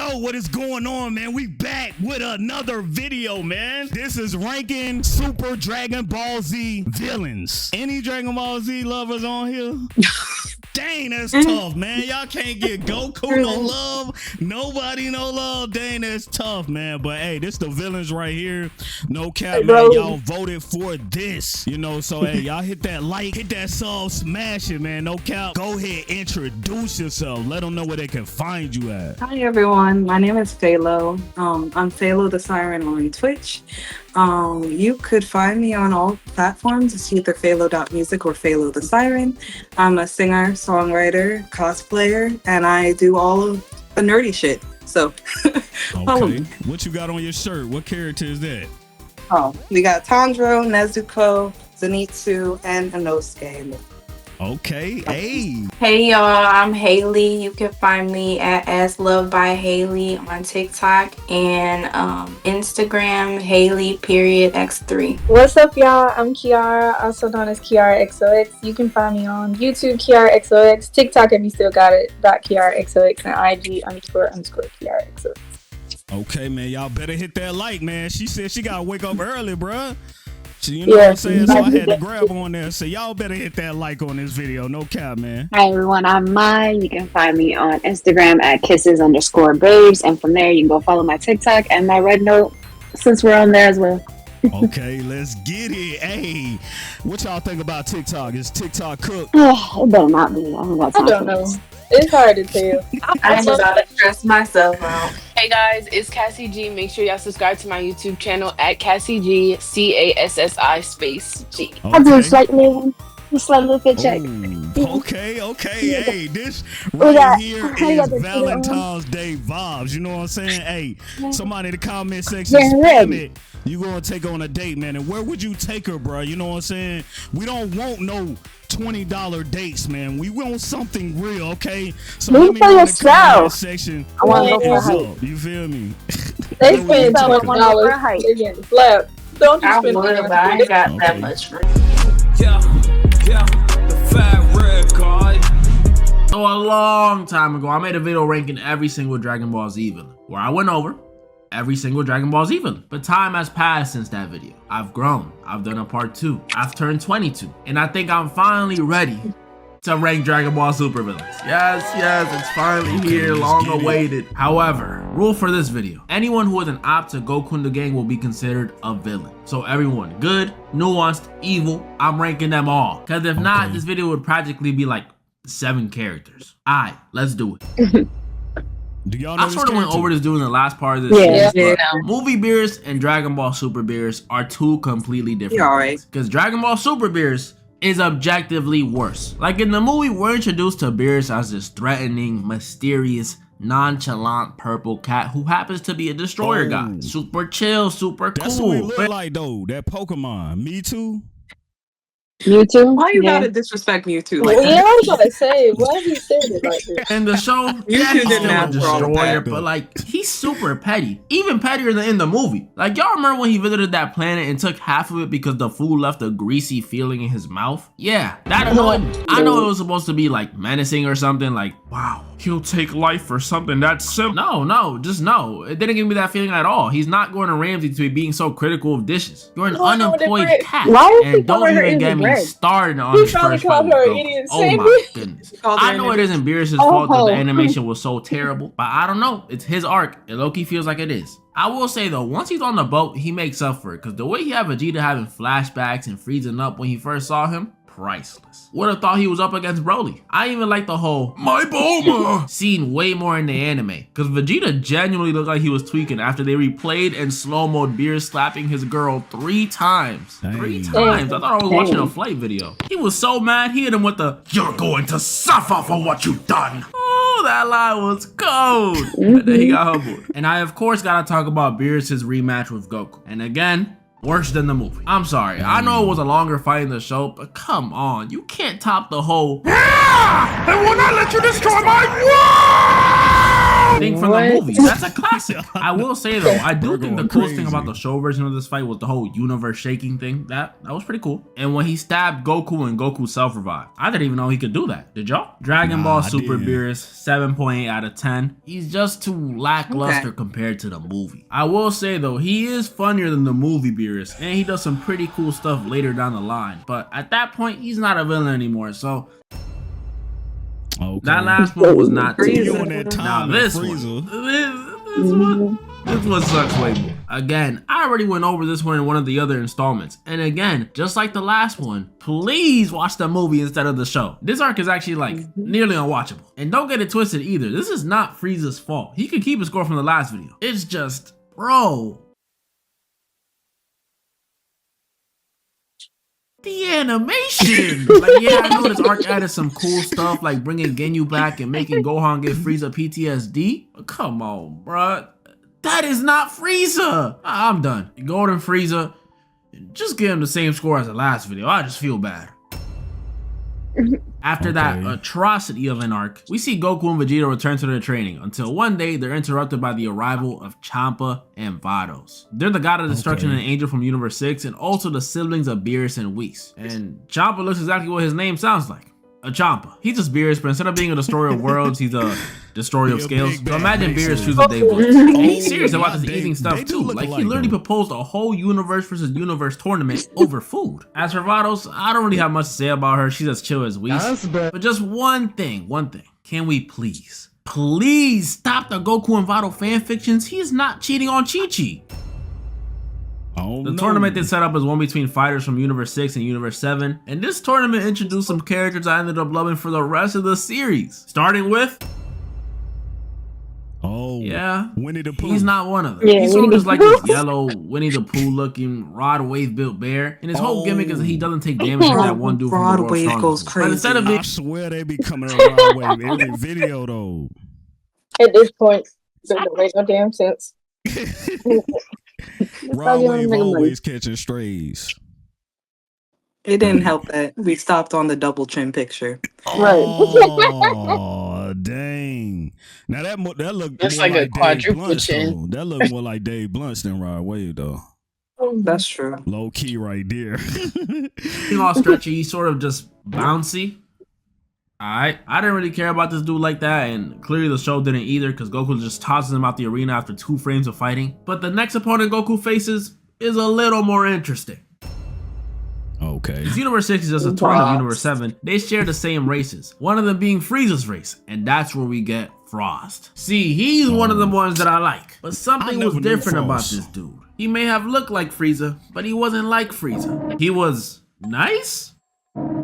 Yo, what is going on, man? We back with another video, man. This is ranking Super Dragon Ball Z villains. Any Dragon Ball Z lovers on here? Dang, that's tough, man. Y'all can't get Goku no love. Nobody no love. Dang, that's tough, man. But hey, this the villains right here. No cap, man. Y'all voted for this. You know, so hey, y'all hit that like, hit that sub, smash it, man. No cap. Go ahead, introduce yourself. Let them know where they can find you at. Hi, everyone. My name is Faylo. I'm FaylotheSiren on Twitch. You could find me on all platforms. It's either Faylo.music or FaylotheSiren. I'm a singer, songwriter, cosplayer, and I do all of the nerdy shit. So, okay. What you got on your shirt? What character is that? Oh, we got Tanjiro, Nezuko, Zenitsu, and Inosuke. Okay, hey. Hey y'all, I'm Haley. You can find me at AsLoveByHaley on TikTok and Instagram, Haley.X3. What's up, y'all? I'm Kiara, also known as KiaraXOX. You can find me on YouTube, KiaraXOX, TikTok if you still got it, .KiaraXOX, and IG__KiaraXOX. Okay, man, y'all better hit that like, man. She said she gotta wake up early, bruh. You know what I'm saying? So I had to grab on there. So y'all better hit that like on this video. No cap, man. Hi everyone, I'm Mai. You can find me on Instagram at kisses_babes. And from there you can go follow my TikTok and my red note since we're on there as well. Okay, let's get it. Hey, what y'all think about TikTok? Is TikTok cooked? It better not be. I don't know. It's hard to tell. I'm about to stress myself out. Hey guys, it's Cassie G. Make sure y'all subscribe to my YouTube channel at Cassie G, CASSI_G. I'll do a slight little fit check. Okay. Hey, this right here is Valentine's Day vibes. You know what I'm saying? Hey, somebody in the comment section spam it. You gonna take on a date, man, and where would you take her, bro? You know what I'm saying? We don't want no $20 dates, man. We want something real, okay? So let me know in the comment section. I want to go for up. You feel me? They spend $20. They getting slapped. Don't you spend $20? But I ain't got that much for Yeah, the fat red guy. So a long time ago, I made a video ranking every single Dragon Ball Z villain, where I went over every single Dragon Ball Z villain. But time has passed since that video. I've grown. I've done a part 2. I've turned 22. And I think I'm finally ready to rank Dragon Ball Super villains. Yes, it's finally here, long awaited. However, rule for this video: anyone who is an op to Goku and the gang will be considered a villain. So everyone, good, nuanced, evil, I'm ranking them all. Because if not, this video would practically be like 7 characters. Alright, let's do it. Do y'all know I sort of went over this during the last part of this series, but Movie Beerus and Dragon Ball Super Beerus are 2 completely different things. Because Dragon Ball Super Beerus is objectively worse. Like in the movie, we're introduced to Beerus as this threatening, mysterious, nonchalant purple cat who happens to be a destroyer guy. Super chill, super cool. That's what he look like though, that Pokemon. Me too. Mewtwo? Why you gotta disrespect Mewtwo? Like, I was about to say, why he said it like this? In the show, he's still a destroyer, but like, he's super petty. Even pettier than in the movie. Like, y'all remember when he visited that planet and took half of it because the food left a greasy feeling in his mouth? Yeah, that annoyed me. I know it was supposed to be like menacing or something, like, wow, he'll take life for something that simple. No, just no. It didn't give me that feeling at all. He's not Gordon Ramsay to be being so critical of dishes. You're an unemployed cat. And don't even get me started on his first fight with Goku. Oh my goodness. I know it isn't Beerus' fault that the animation was so terrible, but I don't know. It's his arc. It low-key feels like it is. I will say though, once he's on the boat, he makes up for it, because the way he had Vegeta having flashbacks and freezing up when he first saw him, priceless. Would have thought he was up against Broly. I even like the whole "my Bulma" scene way more in the anime, because Vegeta genuinely looked like he was tweaking after they replayed and slow-moed Beerus slapping his girl 3 times. Dang. 3 times. I thought I was watching a flight video. He was so mad, he hit him with the "you're going to suffer for what you've done." Oh, that line was cold. And then he got humbled. And I of course gotta talk about Beerus' rematch with Goku. And again, worse than the movie. I'm sorry, I know it was a longer fight in the show, but come on, you can't top the whole "and will not let you destroy my thing from the movie. That's a classic. I will say though, I do think the coolest thing about the show version of this fight was the whole universe shaking thing. That was pretty cool. And when he stabbed Goku and Goku self-revived, I didn't even know he could do that. Did y'all? Dragon Ball Super Beerus, 7.8 out of 10. He's just too lackluster compared to the movie. I will say though, he is funnier than the movie Beerus, and he does some pretty cool stuff later down the line. But at that point, he's not a villain anymore. So that last one was not too good. Now this one sucks way more. Again, I already went over this one in one of the other installments. And again, just like the last one, please watch the movie instead of the show. This arc is actually like nearly unwatchable. And don't get it twisted either. This is not Frieza's fault. He could keep his score from the last video. It's just, bro. The animation! Like, yeah, I know this arc added some cool stuff, like bringing Ginyu back and making Gohan give Frieza PTSD. But come on, bruh. That is not Frieza! I'm done. Golden Frieza, just give him the same score as the last video. I just feel bad. After that atrocity of an arc, we see Goku and Vegeta return to their training until one day they're interrupted by the arrival of Champa and Vados. They're the god of destruction and angel from Universe 6 and also the siblings of Beerus and Whis. And Champa looks exactly what his name sounds like. A Champa. He's just Beerus, but instead of being a destroyer of worlds, he's a destroyer of scales. So imagine Beerus chooses Day One. And he's serious about this eating stuff too. Like he literally proposed a whole universe versus universe tournament over food. As for Vados, I don't really have much to say about her. She's as chill as Whis. But just one thing. Can we please stop the Goku and Vado fanfictions? He is not cheating on Chi-Chi. The tournament they set up is one between fighters from Universe 6 and Universe 7, and this tournament introduced some characters I ended up loving for the rest of the series. Starting with... Winnie the Pooh. He's not one of them. He's sort of just like this yellow Winnie the Pooh looking rod wave built bear, and his whole gimmick is that he doesn't take damage like that one dude from the World Strongest. Goes crazy. But instead of I swear they be coming to rod wave every video though. At this point, it doesn't make no damn sense. Rod wave always catching strays. It didn't help that we stopped on the double chin picture. Oh, dang. Now that looked that's more like a quadruple chin. That looked more like Dave Blunt's than Rod Wave though. That's true. Low key right there. He's all stretchy, he's sort of just bouncy. Alright, I didn't really care about this dude like that, and clearly the show didn't either because Goku just tosses him out the arena after 2 frames of fighting. But the next opponent Goku faces is a little more interesting. Okay. Universe 6 is just a twin of Universe 7. They share the same races, one of them being Frieza's race, and that's where we get Frost. See, he's one of the ones that I like, but something was different about this dude. He may have looked like Frieza, but he wasn't like Frieza. He was nice?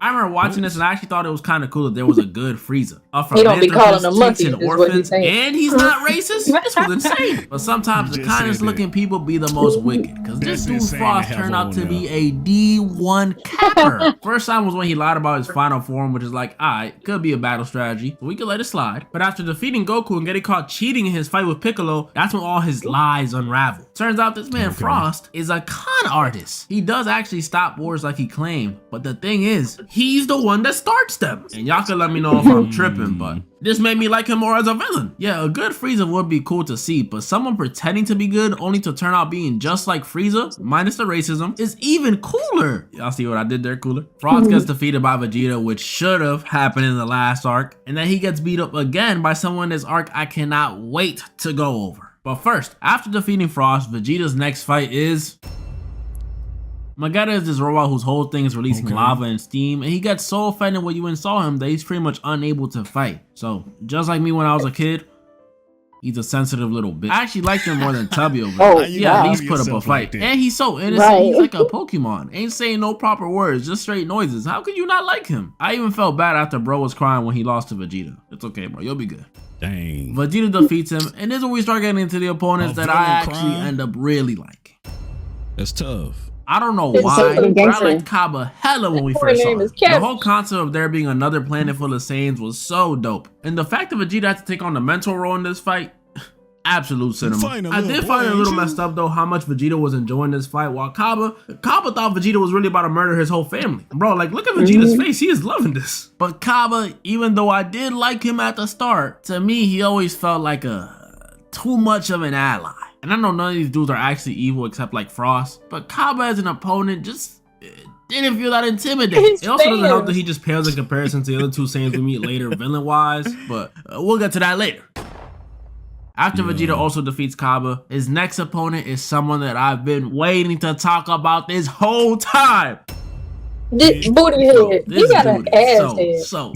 I remember watching this and I actually thought it was kind of cool that there was a good Frieza. He don't be calling them monkeys, and orphans, and he's not racist. This was insane. But sometimes the kindest looking people be the most wicked. Because this dude Frost turned out to be a D1 capper. First time was when he lied about his final form, which is like, alright, could be a battle strategy, so we could let it slide. But after defeating Goku and getting caught cheating in his fight with Piccolo, that's when all his lies unraveled. Turns out this man Frost is a con artist. He does actually stop wars like he claimed, but the thing is, he's the one that starts them. And y'all can let me know if I'm tripping, but this made me like him more as a villain. Yeah, a good Frieza would be cool to see, but someone pretending to be good only to turn out being just like Frieza, minus the racism, is even cooler. Y'all see what I did there, cooler? Frost gets defeated by Vegeta, which should have happened in the last arc, and then he gets beat up again by someone in this arc I cannot wait to go over. But first, after defeating Frost, Vegeta's next fight is... Vegeta is this robot whose whole thing is releasing lava and steam, and he gets so offended when you install him that he's pretty much unable to fight. So, just like me when I was a kid, he's a sensitive little bitch. I actually liked him more than Tubby over there. He at least put up a fight. And he's so innocent, he's like a Pokemon. Ain't saying no proper words, just straight noises. How could you not like him? I even felt bad after bro was crying when he lost to Vegeta. It's okay, bro, you'll be good. Dang. Vegeta defeats him, and this is when we start getting into the opponents that I actually end up really liking. That's tough. I don't know why, but I liked Kaba hella when we first saw him. The whole concept of there being another planet full of Saiyans was so dope. And the fact that Vegeta had to take on the mentor role in this fight, absolute cinema. I did find it a little messed up though how much Vegeta was enjoying this fight, while Kaba thought Vegeta was really about to murder his whole family. Bro, like look at Vegeta's face, he is loving this. But Kaba, even though I did like him at the start, to me he always felt like a too much of an ally. And I know none of these dudes are actually evil except like Frost, but Kaba as an opponent just didn't feel that intimidating. It also doesn't help that he just pales in comparison to the other two Saiyans we meet later villain-wise, but we'll get to that later. After Vegeta also defeats Kaba, his next opponent is someone that I've been waiting to talk about this whole time. This booty head. He got an ass head. So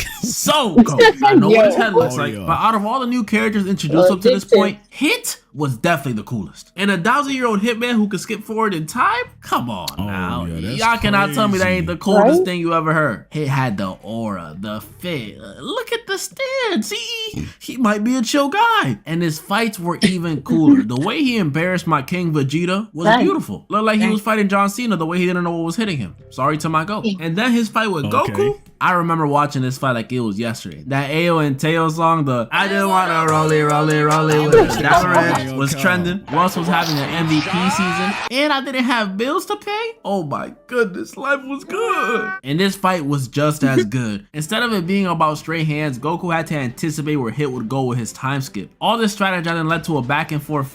cool. I know what his head looks like, but out of all the new characters introduced up to this point, Hit was definitely the coolest. And a 1,000-year-old hitman who could skip forward in time? Come on now. Y'all cannot tell me that ain't the coolest thing you ever heard. Hit had the aura, the fit. Look at the stand. See, he might be a chill guy. And his fights were even cooler. The way he embarrassed my king Vegeta was beautiful. Looked like he was fighting John Cena the way he didn't know what was hitting him. Sorry to my goat. And then his fight with Goku. I remember watching this fight like it was yesterday. That Ayo and Teo song, the I didn't wanna roll it with the Dapper was trending. Russ was having an MVP season, and I didn't have bills to pay. Oh my goodness, life was good. And this fight was just as good. Instead of it being about straight hands, Goku had to anticipate where Hit would go with his time skip. All this strategizing led to a back and forth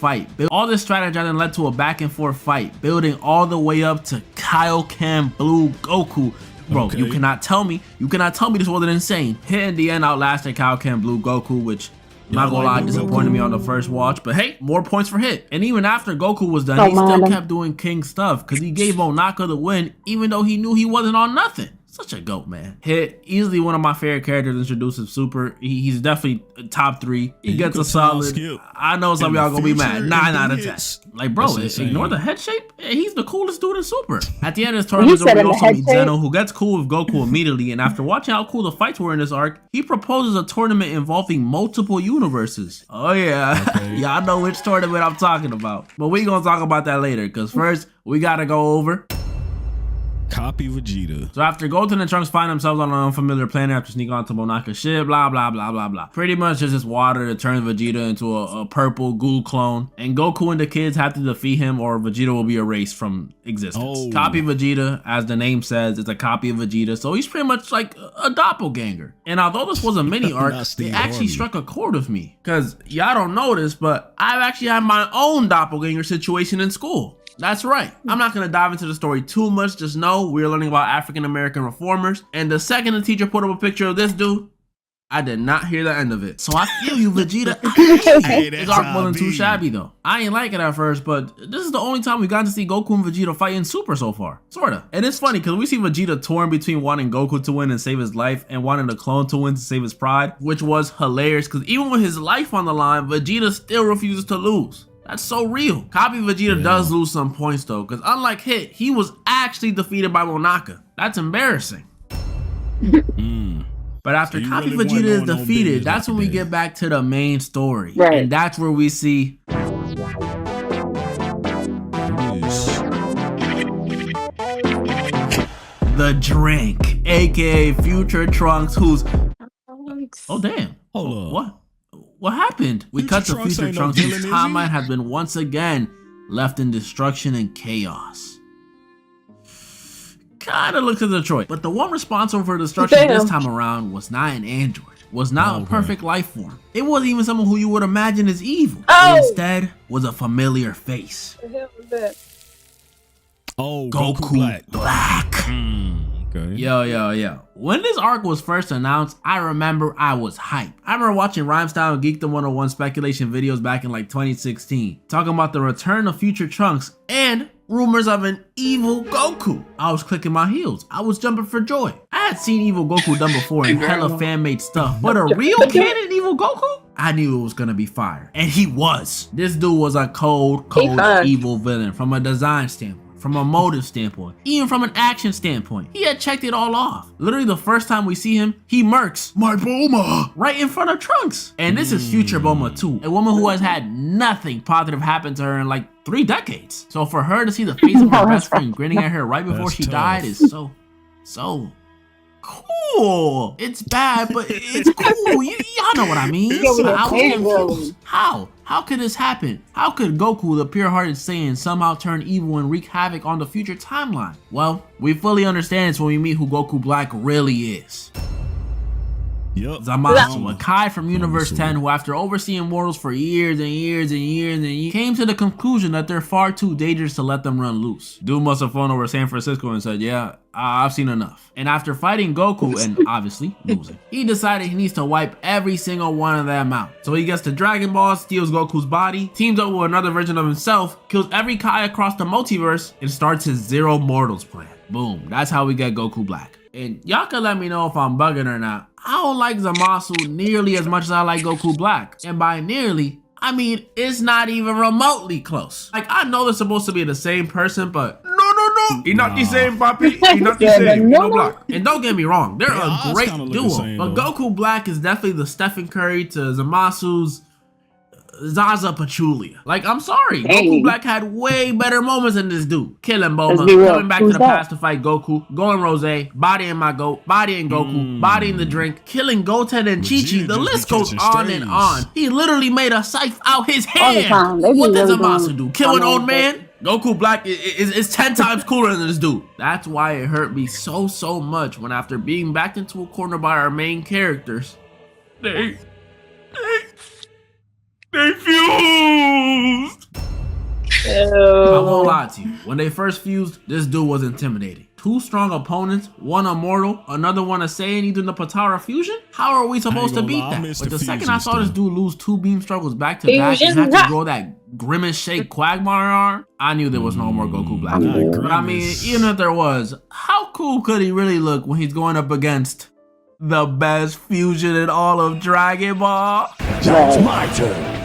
fight. Building all the way up to Kaioken Blue Goku. Bro, you cannot tell me this wasn't insane. Hit in the end outlasted Kaioken Blue Goku, which not gonna lie, disappointed me on the first watch, but hey, more points for Hit. And even after Goku was done, he still kept doing king stuff because he gave Monaka the win, even though he knew he wasn't on nothing. Such a goat, man. Hit, easily one of my favorite characters introduced in Super. He's definitely top 3. He gets a solid. I know some of y'all gonna be mad. 9 out of 10. Like, bro, ignore the head shape. He's the coolest dude in Super. At the end of this tournament, we also meet Zeno, who gets cool with Goku immediately. And after watching how cool the fights were in this arc, he proposes a tournament involving multiple universes. Oh yeah, y'all know which tournament I'm talking about. But we gonna talk about that later, because first we gotta go over Copy Vegeta. So after Goten and Trunks find themselves on an unfamiliar planet after sneaking onto Monaka's ship, blah, blah, blah, blah, blah. Pretty much just this water that turns Vegeta into a purple ghoul clone. And Goku and the kids have to defeat him or Vegeta will be erased from existence. Copy Vegeta, as the name says, is a copy of Vegeta. So he's pretty much like a doppelganger. And although this was a mini arc, it actually struck a chord with me. Because y'all don't know this, but I've actually had my own doppelganger situation in school. That's right. I'm not going to dive into the story too much. Just know we're learning about African-American reformers. And the second the teacher put up a picture of this dude, I did not hear the end of it. So I feel you, Vegeta. His arc wasn't too shabby though. I ain't like it at first, but this is the only time we got to see Goku and Vegeta fight in Super so far. Sorta. And it's funny because we see Vegeta torn between wanting Goku to win and save his life and wanting the clone to win to save his pride, which was hilarious because even with his life on the line, Vegeta still refuses to lose. That's so real. Copy Vegeta does lose some points though, because unlike Hit, he was actually defeated by Monaka. That's embarrassing. But after Copy Vegeta is defeated, that's when we get back to the main story. And that's where we see the drink, aka Future Trunks, who's... Oh damn. Hold up. What happened? We cut to Future Trunks whose timeline has been once again left in destruction and chaos. Kinda looks at Detroit, but the one responsible for destruction this time around was not an android, was not a perfect life form. It wasn't even someone who you would imagine is evil. Instead, was a familiar face. What the hell was that? Goku Black. Yo. When this arc was first announced, I remember I was hyped. I remember watching Rhymestyle and Geekdom 101 speculation videos back in like 2016, talking about the return of Future Trunks and rumors of an evil Goku. I was clicking my heels. I was jumping for joy. I had seen evil Goku done before in hella fan-made stuff, but a real canon evil Goku? I knew it was gonna be fire. And he was. This dude was a cold evil villain from a design standpoint, from a motive standpoint, even from an action standpoint. He had checked it all off. Literally the first time we see him, he murks my Bulma right in front of Trunks. And this is future Bulma too, a woman who has had nothing positive happen to her in like 3 decades. So for her to see the face of her best friend grinning at her right before she died is so cool. It's bad, but it's cool. Y'all know what I mean. I was confused. How could this happen? How could Goku, the pure-hearted Saiyan, somehow turn evil and wreak havoc on the future timeline? Well, we fully understand this when we meet who Goku Black really is. Yep. Zamasu, a Kai from Universe 10 who, after overseeing mortals for years and years and years and years, came to the conclusion that they're far too dangerous to let them run loose. Dude must have flown over San Francisco and said, yeah, I've seen enough. And after fighting Goku and obviously losing, he decided he needs to wipe every single one of them out. So he gets the Dragon Ball, steals Goku's body, teams up with another version of himself, kills every Kai across the multiverse, and starts his Zero Mortals plan. Boom, that's how we get Goku Black. And y'all can let me know if I'm bugging or not. I don't like Zamasu nearly as much as I like Goku Black. And by nearly, I mean it's not even remotely close. Like, I know they're supposed to be the same person, but no. He not the same, papi. He not the same. No Black. And don't get me wrong, they're a great duo. But Goku Black is definitely the Stephen Curry to Zamasu's Zaza Pachulia. Like, I'm sorry. Goku Black had way better moments than this dude. Killing Bulma, coming back to the past to fight Goku, going Rose, bodying my goat, bodying Goku, bodying the drink, killing Goten and Chi-Chi. The list goes on and on. He literally made a scythe out his hand. What does Zamasu do? Kill an old man? Goku Black is 10 times cooler than this dude. That's why it hurt me so much when, after being backed into a corner by our main characters, they fused! I won't lie to you. When they first fused, this dude was intimidating. Two strong opponents, one immortal, another one a Saiyan, either in the Patara fusion? How are we supposed to beat that? But the second I saw this dude lose 2 beam struggles back to back and have to grow that grimace shake Quagmire arm, I knew there was no more Goku Black. But I mean, even if there was, how cool could he really look when he's going up against the best fusion in all of Dragon Ball? It's my turn.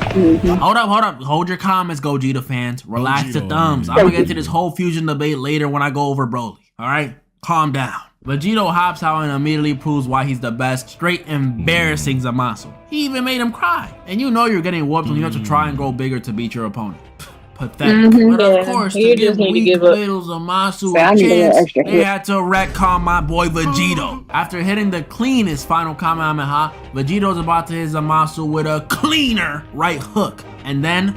Hold up. Hold your comments, Gogeta fans. Relax the thumbs. I'm gonna get to this whole fusion debate later when I go over Broly. Alright? Calm down. Vegeta hops out and immediately proves why he's the best, straight embarrassing Zamasu. He even made him cry. And you know you're getting whooped when you have to try and grow bigger to beat your opponent. Pathetic. But of course, to give weak little Zamasu a chance, they had to retcon my boy Vegito. After hitting the cleanest final Kamehameha, Vegito's about to hit Zamasu with a cleaner right hook. And then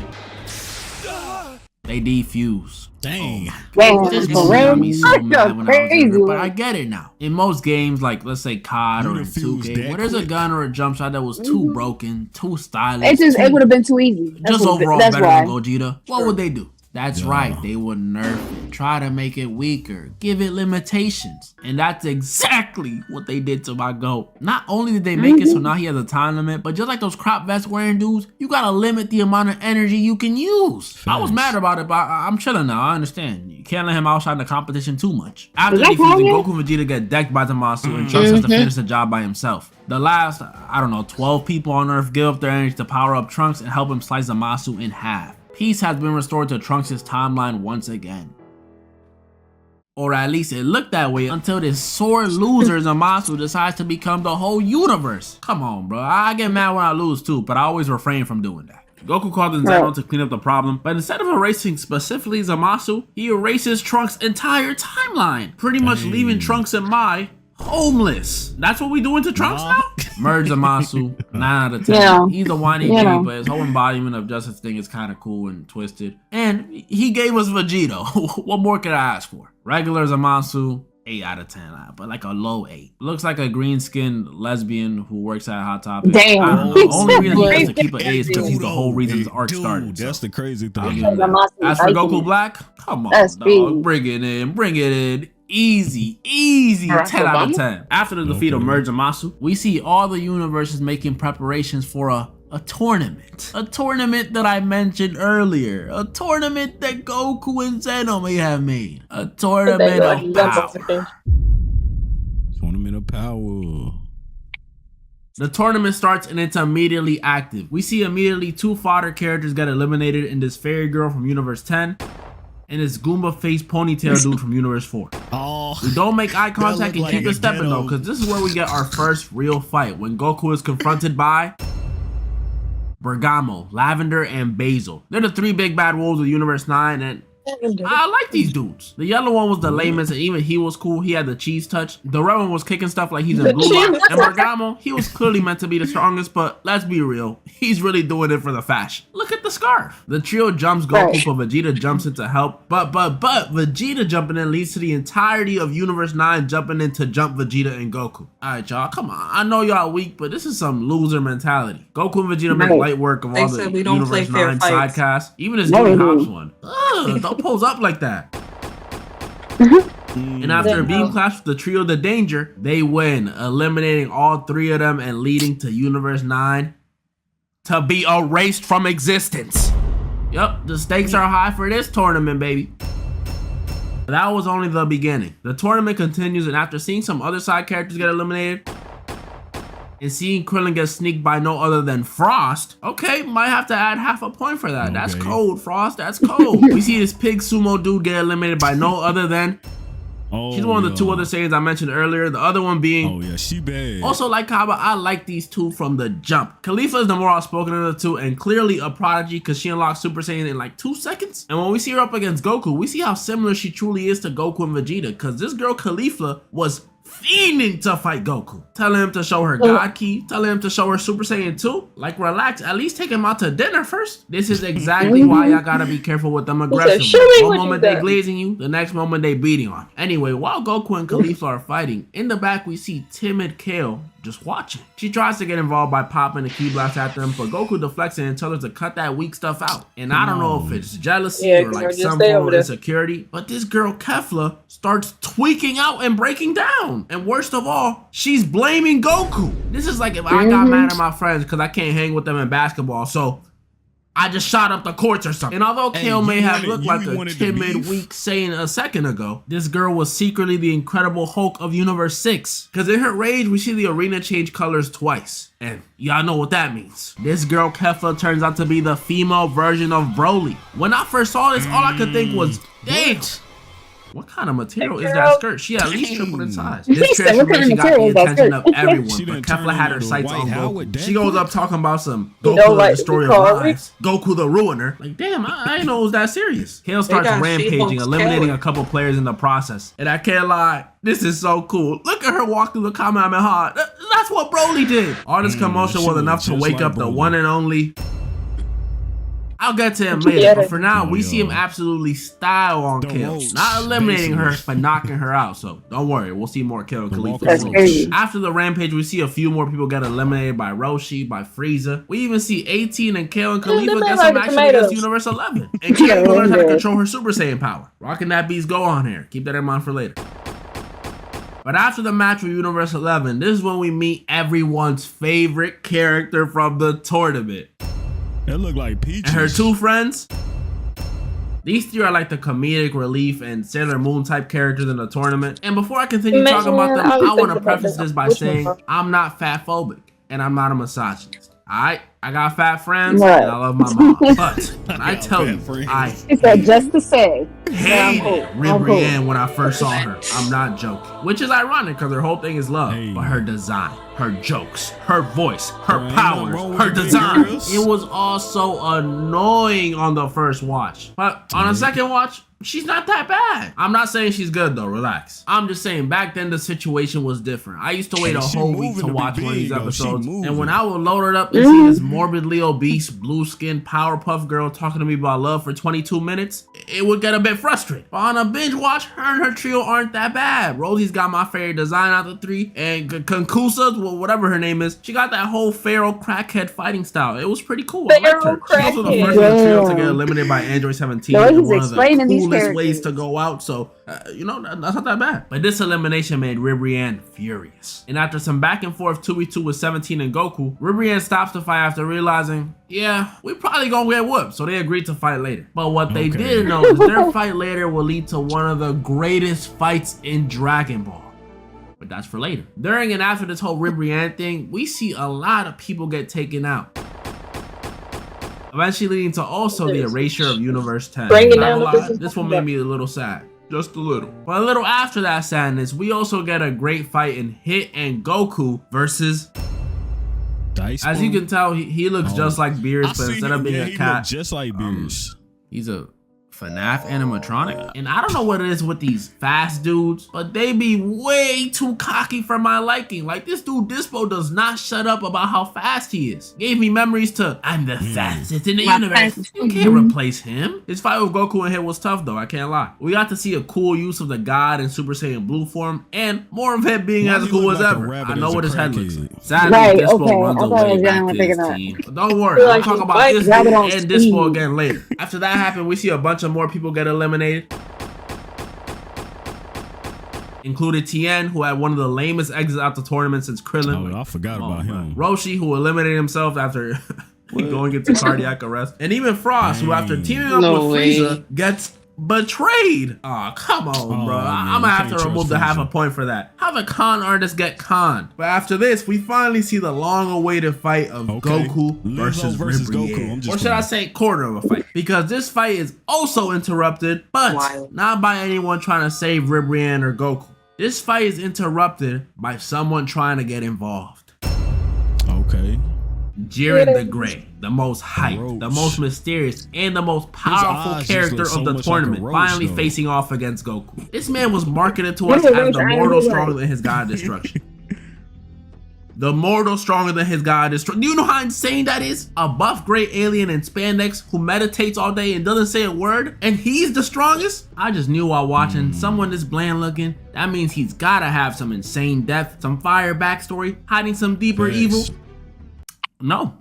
they defuse. Dang. This got me so mad when I was younger, but I get it now. In most games, like let's say COD or in 2K, where there's a gun or a jump shot that was too broken, too stylish, it would have been too easy. Just overall better than Gogeta. What would they do? That's right, they would nerf it, try to make it weaker, give it limitations. And that's exactly what they did to my GOAT. Not only did they make it so now he has a time limit, but just like those crop vest wearing dudes, you gotta limit the amount of energy you can use. I was mad about it, but I'm chilling now, I understand. You can't let him outshine the competition too much. After defeating, Goku and Vegeta get decked by Zamasu and Trunks has to finish the job by himself. The last, 12 people on Earth give up their energy to power up Trunks and help him slice Zamasu in half. Peace has been restored to Trunks' timeline once again. Or at least it looked that way until this sore loser Zamasu decides to become the whole universe. Come on, bro. I get mad when I lose too, but I always refrain from doing that. Goku called in Zeno to clean up the problem, but instead of erasing specifically Zamasu, he erases Trunks' entire timeline, pretty much leaving Trunks and Mai homeless. That's what we doing to Trunks now? Merge Zamasu, 9 out of 10. Yeah. He's a whiny baby, but his whole embodiment of justice thing is kind of cool and twisted. And he gave us Vegito. What more could I ask for? Regular Zamasu, 8 out of 10, but like a low 8. Looks like a green-skinned lesbian who works at Hot Topic. Damn. I don't know. The only reason he gets to keep an A is because he's the whole reason the arc started. That's the crazy thing. As for Goku Black, come on, dog. Bring it in. Easy, 10 out of 10. After the defeat of Merge Zamasu, we see all the universes making preparations for a tournament. A tournament that I mentioned earlier. A tournament that Goku and Zeno may have made. A tournament of power. Tournament of power. The tournament starts and it's immediately active. We see immediately 2 fodder characters get eliminated in this fairy girl from Universe 10 and this Goomba face ponytail dude from Universe 4. Oh, we don't make eye contact and keep it stepping though, because this is where we get our first real fight when Goku is confronted by Bergamo, Lavender, and Basil. They're the 3 big bad wolves of Universe 9, and I like these dudes. The yellow one was the lamest, and even he was cool. He had the cheese touch. The red one was kicking stuff like he's in blue lock. And Bergamo, he was clearly meant to be the strongest, but let's be real, he's really doing it for the fashion. Look at the scarf. The trio jumps Goku, but Vegeta jumps in to help. But Vegeta jumping in leads to the entirety of Universe 9 jumping in to jump Vegeta and Goku. Alright, y'all, come on. I know y'all weak, but this is some loser mentality. Goku and Vegeta make light work of all the Universe 9 sidecasts. Even this Jimmy Hobbs one. Ugh, don't pose up like that. And after a beam clash with the trio The Danger, they win, eliminating all three of them and leading to Universe 9 to be erased from existence. Yup, the stakes are high for this tournament, baby. That was only the beginning. The tournament continues, and after seeing some other side characters get eliminated, and seeing Krillin get sneaked by no other than Frost, okay, might have to add half a point for that. Okay. That's cold, Frost, that's cold. We see this pig sumo dude get eliminated by no other than... she's one of the two other Saiyans I mentioned earlier. The other one being... oh yeah, she bad. Also, like Kaba, I like these two from the jump. Khalifa is the more outspoken of the two and clearly a prodigy because she unlocks Super Saiyan in like 2 seconds. And when we see her up against Goku, we see how similar she truly is to Goku and Vegeta because this girl Khalifa was fiending to fight Goku. Telling him to show her God Ki, telling him to show her Super Saiyan 2. Like, relax, at least take him out to dinner first. This is exactly why y'all gotta be careful with them aggressive. One moment they glazing you, the next moment they beating on. Anyway, while Goku and Khalifa are fighting, in the back we see timid Kale just watching. She tries to get involved by popping a ki blast at them, but Goku deflects it and tells her to cut that weak stuff out. And I don't know if it's jealousy or like some form of insecurity, but this girl Kefla starts tweaking out and breaking down. And worst of all, she's blaming Goku. This is like if I got mad at my friends because I can't hang with them in basketball, so I just shot up the courts or something. And although Kale may have looked like a timid, weak Saiyan a second ago, this girl was secretly the Incredible Hulk of Universe 6. Because in her rage, we see the arena change colors twice. And y'all know what that means. This girl Kefla turns out to be the female version of Broly. When I first saw this, all I could think was, dang, what kind of material is that skirt? She at least tripled in size. This transformation got the attention of everyone, but Kefla had her sights on Goku. She goes up talking about some Goku, the story of lies, Goku the ruiner. Like, damn, I didn't know it was that serious. Kale starts rampaging, eliminating a couple players in the process. And I can't lie, this is so cool. Look at her walk through the Kamehameha. That's what Broly did. All this commotion was enough to wake up the one and only... I'll get to him later, but for now, we see him absolutely style on Kale. Not eliminating her, but knocking her out. So don't worry, we'll see more Kale and Khalifa. After the rampage, we see a few more people get eliminated by Roshi, by Frieza. We even see 18 and Kale and Khalifa get some action against Universe 11. And Kale learns how to control her Super Saiyan power. Rocking that beast go on here. Keep that in mind for later. But after the match with Universe 11, this is when we meet everyone's favorite character from the tournament. It looked like Peaches. And her two friends. These three are like the comedic relief and Sailor Moon type characters in the tournament. And before I continue talking about them, I want to preface this by saying I'm not fat phobic and I'm not a misogynist. Alright? I got fat friends and I love my mom. But when I tell you, I just to say, hated Ribrianne when I first saw her. I'm not joking. Which is ironic because her whole thing is love. But her design, her jokes, her voice, her powers, her design. It was all so annoying on the first watch. But on a second watch, she's not that bad. I'm not saying she's good though, relax. I'm just saying back then the situation was different. I used to wait a whole week to watch one of these episodes. And when I would load it up and see this morbidly obese, blue-skinned Powerpuff Girl talking to me about love for 22 minutes, it would get a bit frustrating. But on a binge watch, her and her trio aren't that bad. Rosie's got my favorite design out of the three, and Konkusa, whatever her name is, she got that whole feral crackhead fighting style. It was pretty cool. I liked her. She's also the first of the trio to get eliminated by Android 17. One of the coolest ways to go out, so you know, that's not that bad. But this elimination made Ribrianne furious. And after some back and forth 2v2 with 17 and Goku, Ribrianne stops the fight after realizing, yeah, we probably gonna get whooped, so they agreed to fight later. But what they didn't know is their fight later will lead to one of the greatest fights in Dragon Ball. But that's for later. During and after this whole Ribrianne thing, we see a lot of people get taken out, eventually leading to also the erasure of Universe 10. This one made me a little sad. Just a little. But a little after that sadness, we also get a great fight in Hit and Goku versus... As you can tell, he looks just like Beerus, but instead of being a cat, just like Beerus. He's a FNAF animatronic. And I don't know what it is with these fast dudes, but they be way too cocky for my liking. Like this dude Dispo does not shut up about how fast he is. Gave me memories to I'm the fastest in the universe. You can't replace him. His fight with Goku and Hit was tough though, I can't lie. We got to see a cool use of the God in Super Saiyan Blue form and more of Hit being as cool as ever. I know what his head looks like. Sadly, Dispo runs away back to his team. But don't worry, I'll talk about this dude and Dispo again later. After that happened, we see a bunch of more people get eliminated. Included Tien, who had one of the lamest exits out the tournament since Krillin. Oh, I forgot about him. Roshi, who eliminated himself after going into cardiac arrest. And even Frost, who after teaming up with Frieza, gets betrayed. Oh, come on, bro. I'm gonna have to remove the half a point for that. How the con artists get conned. But after this, we finally see the long-awaited fight of Goku versus Goku. Or should I say quarter of a fight? Because this fight is also interrupted, but not by anyone trying to save Ribrianne or Goku. This fight is interrupted by someone trying to get involved. Okay. Jiren the Great, the most hyped, the most mysterious, and the most powerful character of the tournament, finally facing off against Goku. This man was marketed to us as the mortal stronger than his god of destruction. The mortal stronger than his god of destruction. Do you know how insane that is? A buff great alien in spandex who meditates all day and doesn't say a word, and he's the strongest? I just knew while watching someone this bland looking, that means he's gotta have some insane depth, some fire backstory, hiding some deeper evil. No,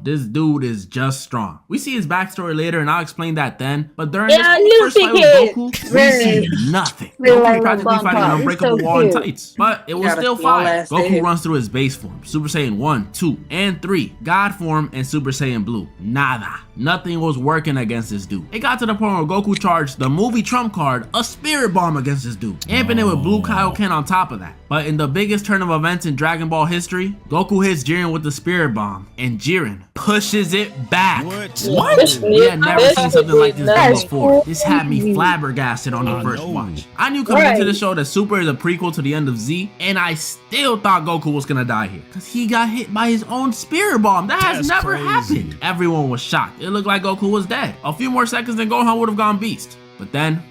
this dude is just strong. We see his backstory later and I'll explain that then, but during this first fight with Goku, we see nothing. Goku practically fighting an unbreakable wall in tights, but it was still fine. Goku runs through his base form, Super Saiyan 1, 2, and 3, God form, and Super Saiyan Blue. Nada. Nothing was working against this dude. It got to the point where Goku charged the movie trump card, a spirit bomb against this dude, amping it with Blue Kaioken on top of that. But in the biggest turn of events in Dragon Ball history, Goku hits Jiren with the spirit bomb, and Jiren pushes it back. What? We had never seen something like this before. This had me flabbergasted on the first watch. I knew coming into the show that Super is a prequel to the end of Z, and I still thought Goku was gonna die here, because he got hit by his own spirit bomb. That has never happened. Everyone was shocked. It looked like Goku was dead. A few more seconds and Gohan would have gone beast. But then,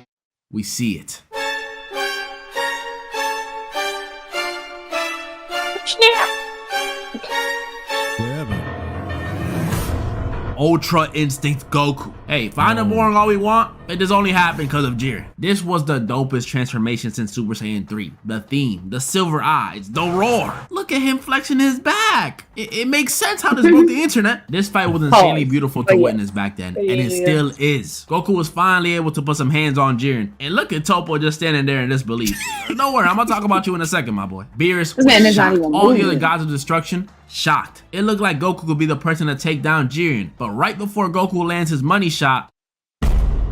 we see it. Ultra Instinct Goku. Hey, find him boring all we want, it just only happened because of Jiren. This was the dopest transformation since Super Saiyan 3. The theme, the silver eyes, the roar. Look at him flexing his back. It makes sense how this broke the internet. This fight was insanely beautiful to witness back then, and it still is. Goku was finally able to put some hands on Jiren, and look at Toppo just standing there in disbelief. Don't worry, I'm gonna talk about you in a second, my boy. Beerus was shocked. All the other gods of destruction, shocked. It looked like Goku could be the person to take down Jiren, but right before Goku lands his money shot,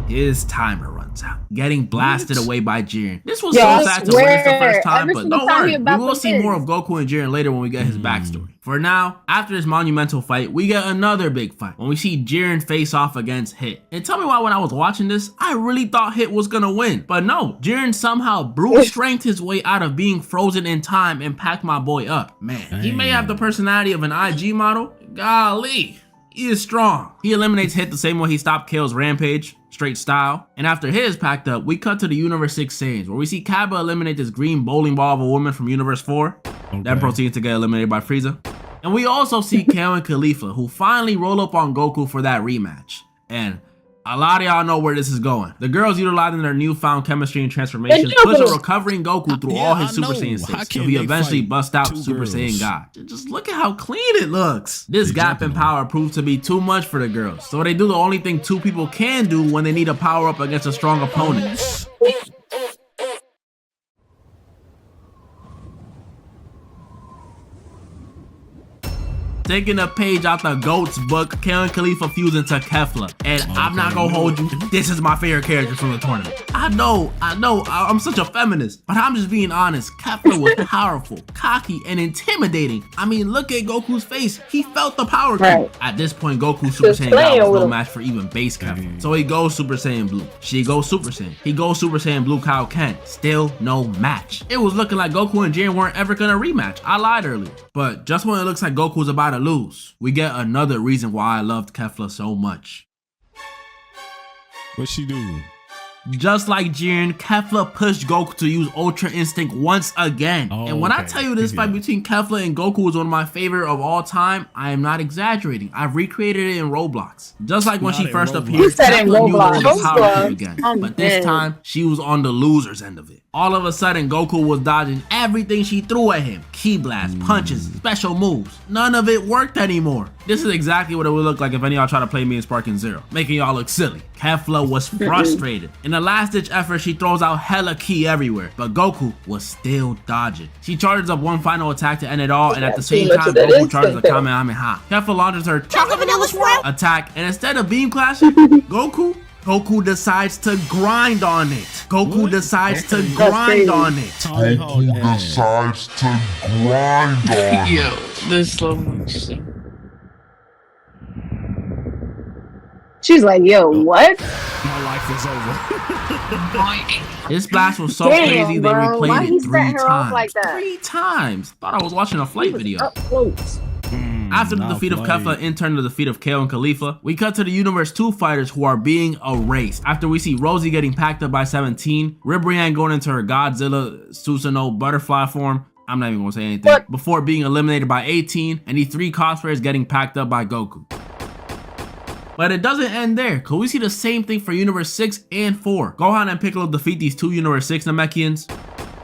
his timer runs out, getting blasted away by Jiren. This was so sad to witness the first time, but don't worry, we will see more of Goku and Jiren later when we get his backstory. For now, after this monumental fight, we get another big fight when we see Jiren face off against Hit. And tell me why when I was watching this, I really thought Hit was gonna win. But no, Jiren somehow brute strength his way out of being frozen in time and packed my boy up. Man, he may have the personality of an IG model. Golly, he is strong. He eliminates Hit the same way he stopped Kale's rampage. Straight style. And after his packed up, we cut to the Universe 6 Saiyans, where we see Kaba eliminate this green bowling ball of a woman from Universe 4. That proceeds to get eliminated by Frieza. And we also see Kale and Khalifa, who finally roll up on Goku for that rematch. And a lot of y'all know where this is going. The girls utilizing their newfound chemistry and transformations push a recovering Goku through all his Super Saiyan states till he eventually busts out Super Saiyan God. Just look at how clean it looks. This gap in power proved to be too much for the girls, so they do the only thing two people can do when they need a power up against a strong opponent. Taking a page out the GOAT's book, Kale and Khalifa fuse into Kefla. And I'm not gonna hold you, this is my favorite character from the tournament. I know, I'm such a feminist, but I'm just being honest. Kefla was powerful, cocky, and intimidating. I mean, look at Goku's face. He felt the power. At this point, Goku Super Saiyan God was no match for even base Kefla. So he goes Super Saiyan Blue. She goes Super Saiyan. He goes Super Saiyan Blue Kaioken. Still no match. It was looking like Goku and Jiren weren't ever gonna rematch. I lied earlier. But just when it looks like Goku's about to lose, we get another reason why I loved Kefla so much. What she do? Just like Jiren, Kefla pushed Goku to use Ultra Instinct once again. Oh, and when I okay. tell you this fight between Kefla and Goku is one of my favorite of all time, I am not exaggerating. I've recreated it in Roblox. Just like when Not she in first Roblox. appeared, You said in Kefla knew Roblox. there was a power Roblox. creep again. I'm But this dead. time, she was on the loser's end of it. All of a sudden, Goku was dodging everything she threw at him. Ki blasts, punches, special moves. None of it worked anymore. This is exactly what it would look like if any of y'all try to play me in Sparking Zero, making y'all look silly. Kefla was frustrated. In a last-ditch effort, she throws out hella ki everywhere, but Goku was still dodging. She charges up one final attack to end it all, and at the same time, Goku charges a Kamehameha. Kefla launches her Chocolate Vanilla Swirl attack, and instead of beam clashing, Goku decides to grind on it. Goku decides to grind on it. Decides to grind on. Yo, this slow motion. She's like, yo, what? My life is over. This blast was so Damn, crazy, they bro. Why replayed he it set 3 her off times. like that? 3 times. Thought I was watching a flight video. Up close. After the defeat of Kefla, in turn to the defeat of Kale and Khalifa, we cut to the Universe 2 fighters who are being erased. After we see Rosie getting packed up by 17, Ribrianne going into her Godzilla Susanoo butterfly form, I'm not even gonna say anything, before being eliminated by 18, and the 3 cosplayers getting packed up by Goku. But it doesn't end there, cause we see the same thing for Universe 6 and 4. Gohan and Piccolo defeat these 2 Universe 6 Namekians,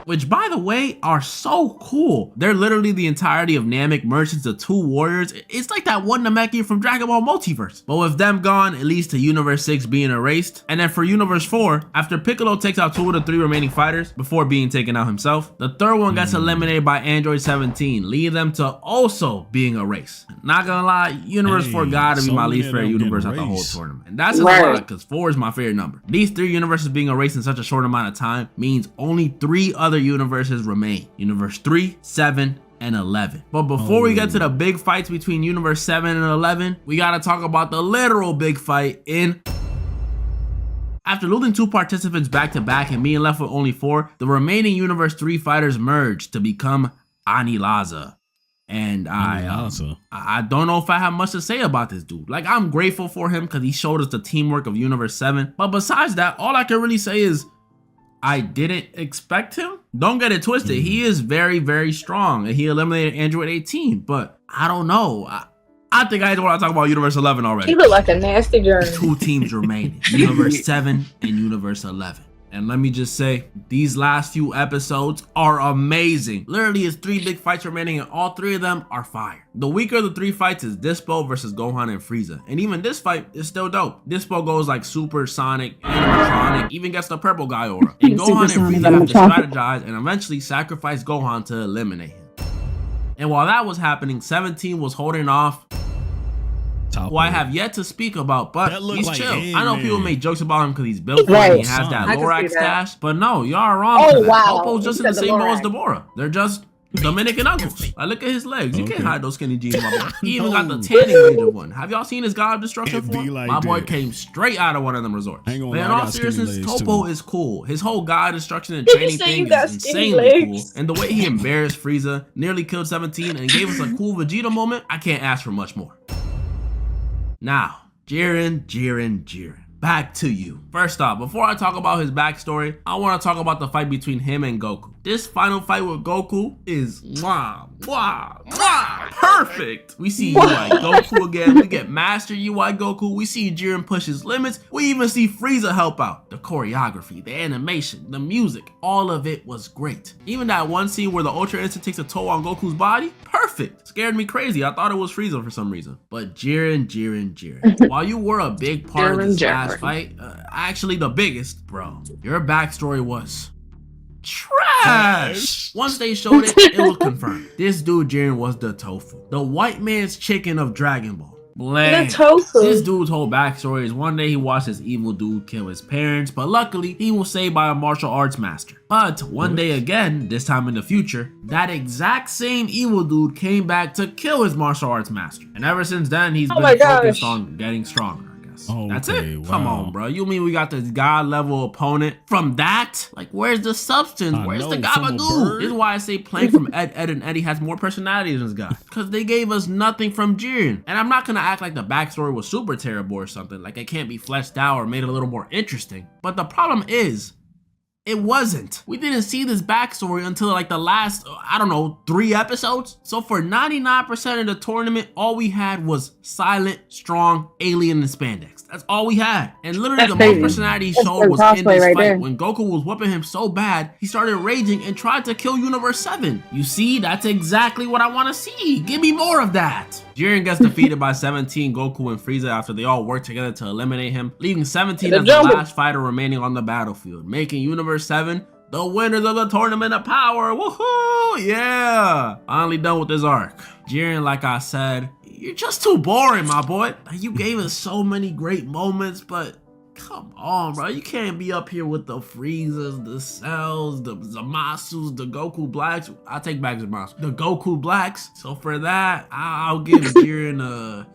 which by the way are so cool. They're literally the entirety of Namek merged into 2 warriors. It's like that one Namekian from Dragon Ball Multiverse. But with them gone, it leads to Universe 6 being erased. And then for Universe 4, after Piccolo takes out 2 of the 3 remaining fighters before being taken out himself, the 3rd one gets eliminated by Android 17, leading them to also being erased. Not gonna lie, Universe 4 gotta be so my many least of favorite them get universe at the whole erased. tournament. And that's a Right. lot, because 4 is my favorite number. These 3 universes being erased in such a short amount of time means only 3 other universes remain. Universe 3, 7, and 11. But before we get to the big fights between Universe 7 and 11, we gotta talk about the literal big fight in... After losing 2 participants back to back and being left with only 4, the remaining Universe 3 fighters merged to become Anilaza. And I don't know if I have much to say about this dude. Like, I'm grateful for him because he showed us the teamwork of Universe 7. But besides that, all I can really say is I didn't expect him. Don't get it twisted. He is very, very strong. And he eliminated Android 18. But I don't know. I think I just want to talk about Universe 11 already. He looked like a nasty journey. 2 teams remaining. Universe 7 and Universe 11. And let me just say, these last few episodes are amazing. Literally, it's 3 big fights remaining, and all 3 of them are fire. The weaker of the 3 fights is Dispo versus Gohan and Frieza. And even this fight is still dope. Dispo goes like super sonic, animatronic, even gets the purple guy aura. And Gohan and Frieza have to strategize and eventually sacrifice Gohan to eliminate him. And while that was happening, 17 was holding off, who I have yet to speak about, but he's like chill. Ant-Man. I know people make jokes about him because he's built for Right. it and he has that I can Lorax see that. stash, but no, y'all are wrong. Oh, for that. wow. Popo's just You in the said the same boat as Lorax. Deborah. They're just Dominican uncles. I look at his legs. You can't Okay. hide those skinny jeans, my boy. He even got the No. tanning range of one. Have y'all seen his God of Destruction It be form? like My boy that. came straight out of one of them resorts. I ain't gonna But in lie, I all got skinny seriousness, legs, Topo too. is cool. His whole God of Destruction and You training say you thing got is skinny insanely cool. legs? And the way he embarrassed Frieza, nearly killed 17, and gave us a cool Vegeta moment, I can't ask for much more. Now, Jiren. Back to you. First off, before I talk about his backstory, I want to talk about the fight between him and Goku. This final fight with Goku is perfect. We see UI Goku again. We get Master UI Goku. We see Jiren push his limits. We even see Frieza help out. The choreography, the animation, the music, all of it was great. Even that one scene where the Ultra Instinct takes a toll on Goku's body, perfect. Scared me crazy. I thought it was Frieza for some reason. But Jiren. While you were a big part of this last fight, actually the biggest, bro, your backstory was trash. Once they showed it, it was confirmed. This dude Jiren was the tofu, the white man's chicken of Dragon Ball. Bland. The tofu. This dude's whole backstory is one day he watched this evil dude kill his parents, but luckily he was saved by a martial arts master. But one day again, this time in the future, that exact same evil dude came back to kill his martial arts master. And ever since then, he's been my focused gosh. on getting stronger. Max. Oh, That's okay, it. Come wow. on, bro. You mean we got this god level opponent from that? Like, where's the substance? I Where's know, the from a gabagoo? bird. This is why I say playing from Ed, and Eddie has more personality than this guy. Because they gave us nothing from Jiren. And I'm not gonna act like the backstory was super terrible or something. Like it can't be fleshed out or made a little more interesting. But the problem is, it wasn't. We didn't see this backstory until like the last, I don't know, 3 episodes. So for 99% of the tournament, all we had was silent, strong, alien in spandex. That's all we had. And literally the most personality he showed was in this fight. When Goku was whooping him so bad, he started raging and tried to kill Universe 7. You see, that's exactly what I want to see. Give me more of that. Jiren gets defeated by 17, Goku, and Frieza after they all work together to eliminate him, leaving 17 as the last fighter remaining on the battlefield, making Universe 7 the winners of the Tournament of Power. Woohoo! Yeah! Finally done with this arc. Jiren, like I said, you're just too boring, my boy. You gave us so many great moments, but come on, bro. You can't be up here with the Friezas, the Cells, the Zamasus, the Goku Blacks. I'll take back Zamasu. The Goku Blacks. So for that, I'll give Jiren a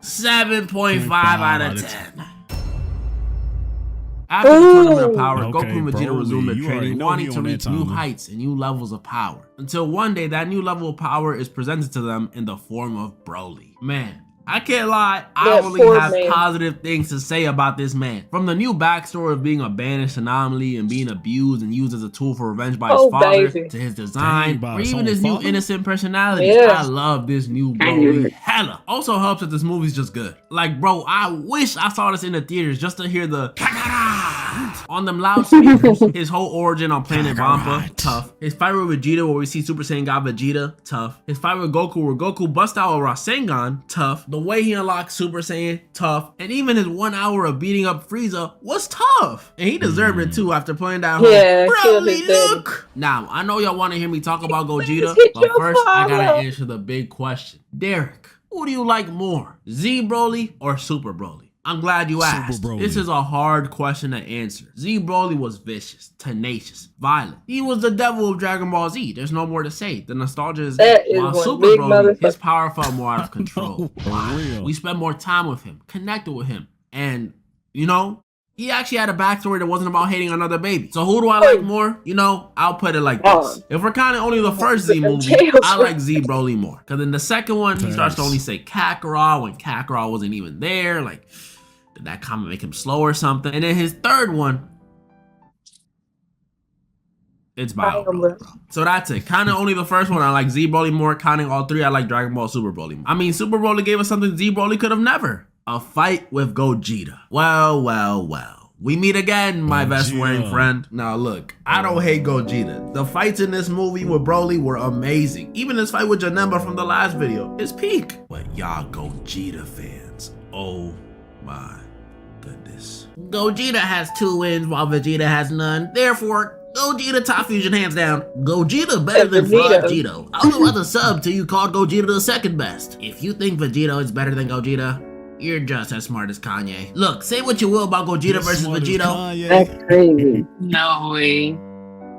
7.5 out of 10. After the Tournament of Power, Goku and Vegeta resumed their training, wanting to reach new heights and new levels of power. Until one day, that new level of power is presented to them in the form of Broly. Man, I can't lie, I only have positive things to say about this man. From the new backstory of being a banished anomaly and being abused and used as a tool for revenge by his father, to his design, or even his new innocent personality. I love this new Broly hella. Also helps that this movie's just good. Like, bro, I wish I saw this in the theaters just to hear the on them loudspeakers. His whole origin on planet Vampa, tough. His fight with Vegeta where we see Super Saiyan God Vegeta, tough. His fight with Goku where Goku busts out a Rasengan, tough. The way he unlocked Super Saiyan, tough. And even his 1 hour of beating up Frieza was tough. And he deserved it too after playing that whole Broly look. Now, I know y'all want to hear me talk about Gogeta, but first I gotta answer the big question. Derek, who do you like more? Z Broly or Super Broly? I'm glad you asked. This is a hard question to answer. Z Broly was vicious, tenacious, violent. He was the devil of Dragon Ball Z. There's no more to say. The nostalgia is there. While Super Broly, his power felt more out of control. We spent more time with him, connected with him. And, you know, he actually had a backstory that wasn't about hating another baby. So who do I like more? You know, I'll put it like this. If we're counting only the first Z movie, I like Z Broly more. Because in the second one, he starts to only say Kakarot when Kakarot wasn't even there. Like, did that comment make him slow or something? And then his third one, it's Bio Broly, bro. So that's it. Counting only the first one, I like Z Broly more. Counting all 3, I like Dragon Ball Super Broly more. I mean, Super Broly gave us something Z Broly could have never. A fight with Gogeta. Well, well, well. We meet again, my vest-wearing friend. Now look, I don't hate Gogeta. The fights in this movie with Broly were amazing. Even this fight with Janemba from the last video is peak. But y'all Gogeta fans, oh my goodness. Gogeta has 2 wins while Vegeta has none. Therefore, Gogeta top fusion hands down. Gogeta better than Vegeta. Although as a sub till you called Gogeta the second best. If you think Vegeta is better than Gogeta, you're just as smart as Kanye. Look, say what you will about Gogeta versus Vegeta. That's crazy. No way.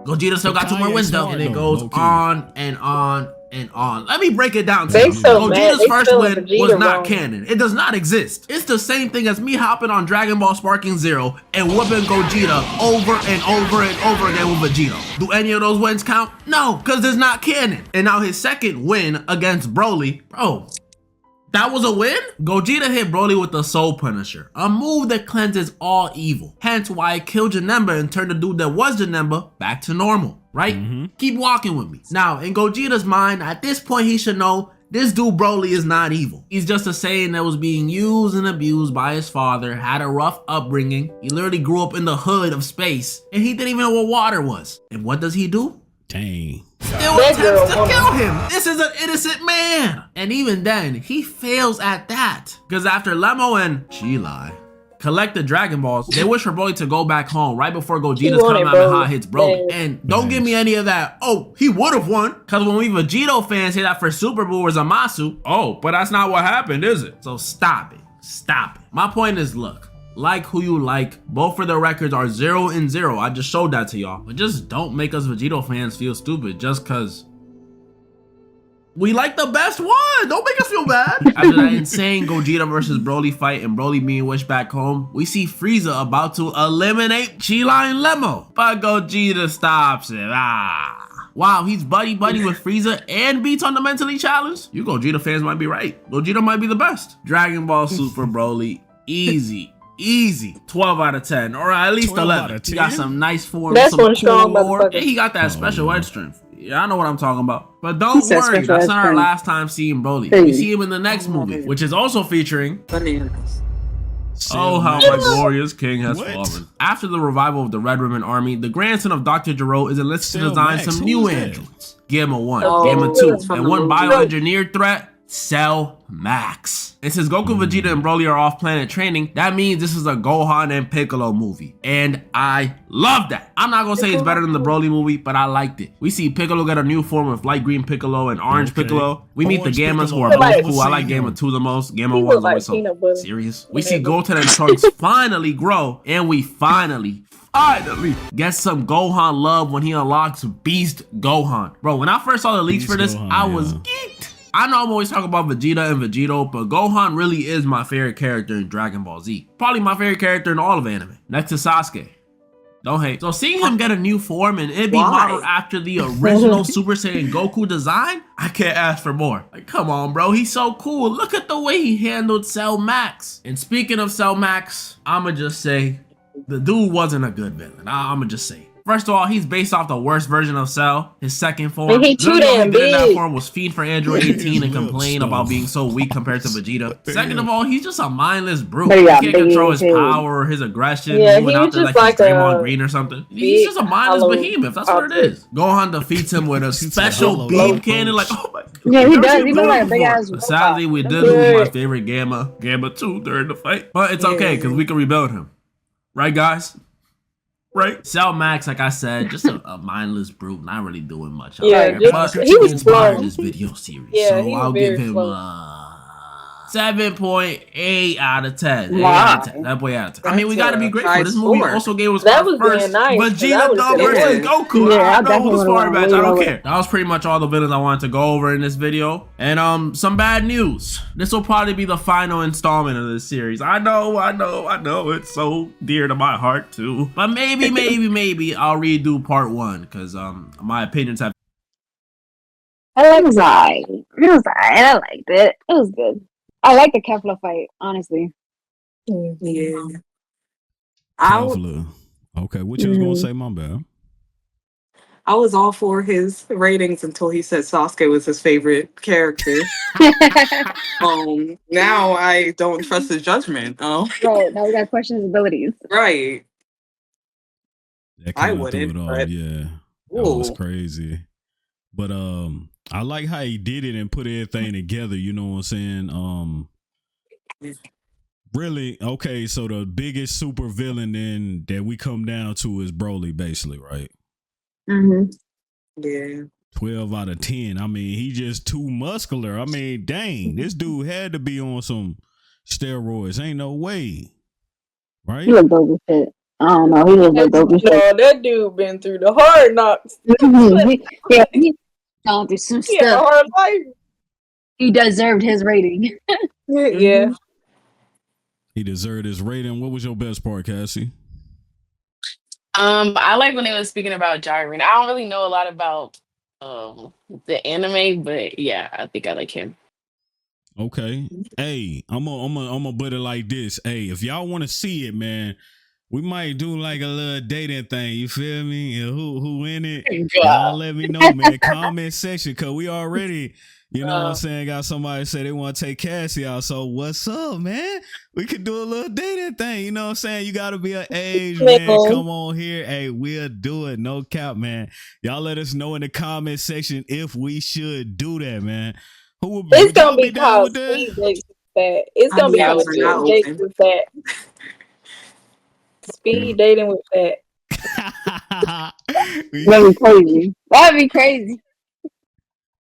Gogeta still got 2 more wins though. And it goes on and on and on. Let me break it down to you. Gogeta's first win was not canon. It does not exist. It's the same thing as me hopping on Dragon Ball Sparking Zero and whooping Gogeta over and over and over again with Vegeta. Do any of those wins count? No, because it's not canon. And now his second win against Broly, bro, that was a win? Gogeta hit Broly with the Soul Punisher, a move that cleanses all evil. Hence why it killed Janemba and turned the dude that was Janemba back to normal, right? Keep walking with me. Now, in Gogeta's mind, at this point he should know this dude Broly is not evil. He's just a Saiyan that was being used and abused by his father, had a rough upbringing. He literally grew up in the hood of space, and he didn't even know what water was. And what does he do? Dang. Still attempts to kill him. This is an innocent man. And even then, he fails at that. Because after Lemo and Chilai collect the Dragon Balls, they wish for Broly to go back home right before Gogeta's Kamehameha hits Broly. And don't give me any of that, oh, he would have won. Because when we Vegeta fans say that for Super Buu or Zamasu, oh, but that's not what happened, is it? So stop it. Stop it. My point is, look. Like who you like, both of their records are 0 and 0. I just showed that to y'all. But just don't make us Vegeta fans feel stupid just cause We like the best one. Don't make us feel bad. After that insane Gogeta versus Broly fight and Broly being wished back home, we see Frieza about to eliminate Chila and Lemo. But Gogeta stops it. Wow, he's buddy with Frieza and beats on the mentally challenged? You Gogeta fans might be right. Gogeta might be the best. Dragon Ball Super Broly. Easy. 12 out of 10. Or at least 11. He got some nice form. That's some one strong cool lore. motherfucker. And he got that special edge strength. Yeah, I know what I'm talking about. But don't worry, that's not our last time seeing Broly. We see him in the next movie, which is also featuring Bananas. Oh, how my glorious king has fallen. After the revival of the Red Ribbon Army, the grandson of Dr. Gero is enlisted to design some new androids. Gamma 1, Gamma 2, and one bioengineered threat, Cell Max. And since Goku, Vegeta, and Broly are off planet training, that means this is a Gohan and Piccolo movie. And I love that. I'm not gonna say it's better than the Broly movie, but I liked it. We see Piccolo get a new form of light green Piccolo and orange Piccolo. We meet the Gammas who are both cool. I like Gamma 2 the most. Gamma 1 is always so serious. We see Goten and Trunks finally grow, and we finally get some Gohan love when he unlocks Beast Gohan. Bro, when I first saw the leaks for this, I was geeked. I know I'm always talking about Vegeta and Vegito, but Gohan really is my favorite character in Dragon Ball Z. Probably my favorite character in all of anime, next to Sasuke. Don't hate. So seeing him get a new form and it be modeled after the original Super Saiyan Goku design, I can't ask for more. Like, come on, bro. He's so cool. Look at the way he handled Cell Max. And speaking of Cell Max, I'ma just say, the dude wasn't a good villain. I'ma just say. First of all, he's based off the worst version of Cell, his second form. He too damn big. In that form was feed for Android 18 and complain about being so weak compared to Vegeta. Second of all, he's just a mindless brute. He can't control his power or his aggression. Yeah, he went out there like he's Draymond Green or something. He's just a mindless behemoth. That's what it is. Gohan defeats him with a special beam cannon. Like, oh my god. Yeah, he does. He looks like a big ass. Sadly, we did lose my favorite Gamma 2 during the fight. But it's okay, because we can rebuild him. Right, guys? Right? Cell Max, like I said, just a mindless brute, not really doing much. Yeah, he was slow in this video series. Yeah, so I'll give him 7.8 out of 10. Wow. That boy out of 10. I mean, we gotta be grateful. This movie also gave us that was first nice. Vegeta versus Goku. Yeah, I don't know who's far match. I don't care. That was pretty much all the villains I wanted to go over in this video. And some bad news. This will probably be the final installment of this series. I know. It's so dear to my heart too. But maybe I'll redo part 1 because my opinions have. It was alright. I liked it. It was good. I like the Kefla fight, honestly. Yeah. Kefla. Okay, what you was gonna say, my bad? I was all for his ratings until he said Sasuke was his favorite character. Now I don't trust his judgment. Right, now we got question his abilities. Right. I wouldn't. Yeah, that was crazy. But I like how he did it and put everything together. You know what I'm saying? Really? Okay, so the biggest super villain then that we come down to is Broly, basically, right? Mm-hmm. Yeah. 12 out of 10. I mean, he just too muscular. I mean, dang, this dude had to be on some steroids. Ain't no way. Right? He look dope as shit. I don't know. He look dope as shit. That dude been through the hard knocks. Yeah, he's gone through some stuff. A hard life. He deserved his rating. Yeah. He deserved his rating. What was your best part, Cassie? I like when they were speaking about Jyrene. I don't really know a lot about the anime, but yeah, I think I like him. Okay. Hey, I'm gonna put it like this. Hey, if y'all want to see it, man, we might do like a little dating thing. You feel me? And who in it? Y'all let me know, man. Comment section, cause we already, you know what I'm saying, got somebody say they want to take Cassie out. So what's up, man? We could do a little dating thing. You know what I'm saying? You gotta be an age, man. Come on here. Hey, we'll do it. No cap, man. Y'all let us know in the comment section if we should do that, man. Who will be? It's gonna be called Speed Dates with Fat. It's gonna be called Speed Dates with Fat. Speed dating with Fat. That'd be crazy. That'd be crazy.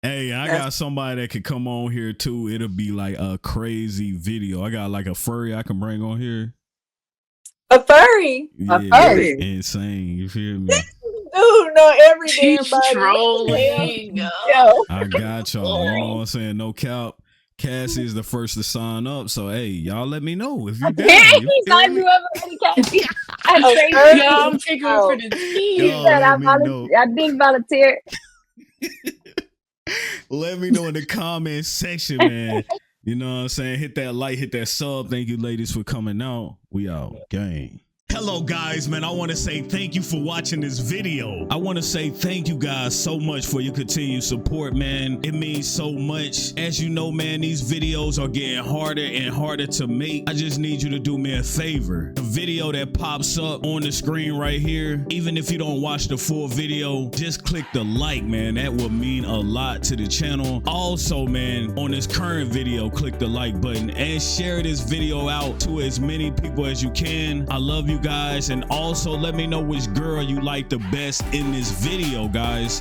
Hey, I got somebody that could come on here too. It'll be like a crazy video. I got like a furry I can bring on here. A furry? Yeah, A furry? insane. You feel me? Dude, who know every damn She's body. trolling. Yo. I got y'all. You know what I'm saying? No cap. Cassie is the first to sign up, so hey, y'all let me know if you down. He signed you up already, Cassie. Yeah, I'm taking her for the team. Y'all let me know. I didn't volunteer. Let me know in the comment section, man. You know what I'm saying? Hit that like, hit that sub. Thank you, ladies, for coming out. We out. Gang. Hello guys, man. I want to say thank you for watching this video. I want to say thank you guys so much for your continued support, man. It means so much. As you know, man, these videos are getting harder and harder to make. I just need you to do me a favor. The video that pops up on the screen right here, even if you don't watch the full video, just click the like, man. That will mean a lot to the channel. Also, man, on this current video, click the like button and share this video out to as many people as you can. I love you guys, and also let me know which girl you like the best in this video, guys.